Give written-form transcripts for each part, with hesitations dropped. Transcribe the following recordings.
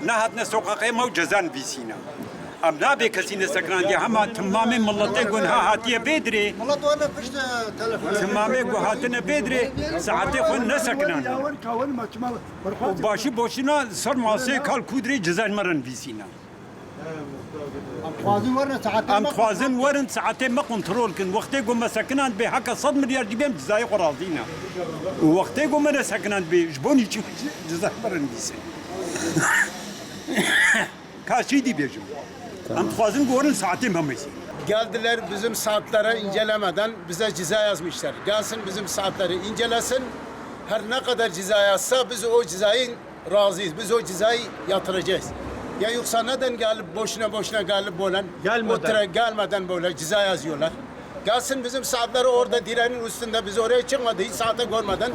نهاتنا سوقاقي مو جزان بيسينا ام نابي كسينا سكران هما تمامي ملتي قنها هاتيه بيدري والله وانا فشت تلفون تمامي قهاتنا بيدري ساعتي خون نسكنان وباشي بوشنا صار ماسي كال كودري جزان مرن بيسينا خوازن ورنا ساعتين ام خوازن ورن ساعتين ما كنترول كن وقتي قوم سكنان به حق 100 مليار جيبهم جزاي قراضينا وقتي قوم انا سكنان به جبوني جزاي مرن بيسينا Kaçıydı bejim. Antfazın gorun saatim hamisi. Geldiler bizim saatleri incelemeden bize ceza yazmışlar. Gelsin bizim saatleri incelesin. Her ne kadar ceza yazsa biz o cezayı razıyız. Biz o cezayı yatıracağız. Ya yoksa neden gelip boşuna gelip böyle gelmeden böyle ceza yazıyorlar. Gelsin bizim saatleri orada direnin üstünde biz oraya çıkmadı hiç saate görmeden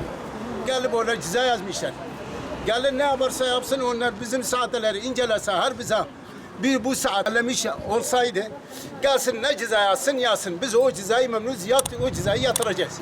gelip öyle ceza yazmışlar. Gelin ne yaparsa yapsın onlar bizim saatleri incelese her bize bir bu saatlemiş olsaydı gelsin ne ceza yazsın yazsın biz o cezayı memnunuz o cezayı yatıracağız.